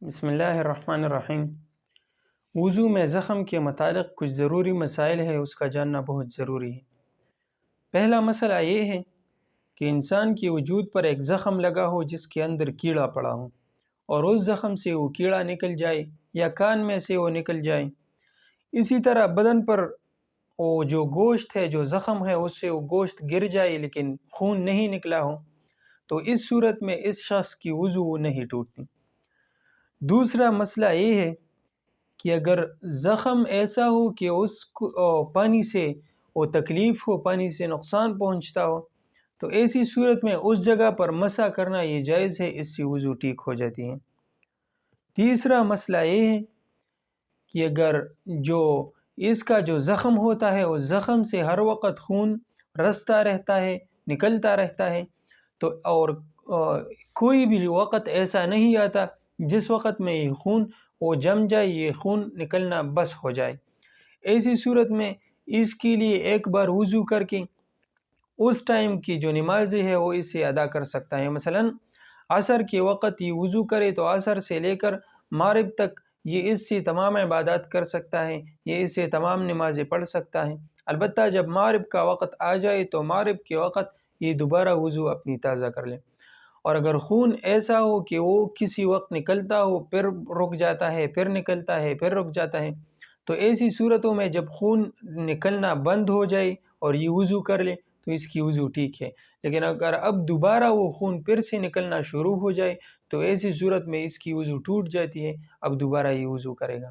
بسم اللہ الرحمن الرحیم۔ وضو میں زخم کے متعلق کچھ ضروری مسائل ہے، اس کا جاننا بہت ضروری ہے۔ پہلا مسئلہ یہ ہے کہ انسان کے وجود پر ایک زخم لگا ہو جس کے اندر کیڑا پڑا ہو، اور اس زخم سے وہ کیڑا نکل جائے یا کان میں سے وہ نکل جائے۔ اسی طرح بدن پر وہ جو گوشت ہے، جو زخم ہے، اس سے وہ گوشت گر جائے لیکن خون نہیں نکلا ہو، تو اس صورت میں اس شخص کی وضو نہیں ٹوٹتی۔ دوسرا مسئلہ یہ ہے کہ اگر زخم ایسا ہو کہ اس کو پانی سے وہ تکلیف ہو، پانی سے نقصان پہنچتا ہو، تو ایسی صورت میں اس جگہ پر مسح کرنا یہ جائز ہے، اس سے وضو ٹھیک ہو جاتی ہے۔ تیسرا مسئلہ یہ ہے کہ اگر جو اس کا جو زخم ہوتا ہے، اس زخم سے ہر وقت خون رستا رہتا ہے، نکلتا رہتا ہے، تو اور کوئی بھی وقت ایسا نہیں آتا جس وقت میں یہ خون وہ جم جائے، یہ خون نکلنا بس ہو جائے۔ ایسی صورت میں اس کے لیے ایک بار وضو کر کے اس ٹائم کی جو نمازیں ہے وہ اسے ادا کر سکتا ہے۔ مثلا عصر کے وقت یہ وضو کرے تو عصر سے لے کر مغرب تک یہ اس سے تمام عبادات کر سکتا ہے، یہ اس سے تمام نمازیں پڑھ سکتا ہے۔ البتہ جب مغرب کا وقت آ جائے تو مغرب کے وقت یہ دوبارہ وضو اپنی تازہ کر لے۔ اور اگر خون ایسا ہو کہ وہ کسی وقت نکلتا ہو، پھر رک جاتا ہے، پھر نکلتا ہے، پھر رک جاتا ہے، تو ایسی صورتوں میں جب خون نکلنا بند ہو جائے اور یہ وضو کر لے تو اس کی وضو ٹھیک ہے۔ لیکن اگر اب دوبارہ وہ خون پھر سے نکلنا شروع ہو جائے تو ایسی صورت میں اس کی وضو ٹوٹ جاتی ہے، اب دوبارہ یہ وضو کرے گا۔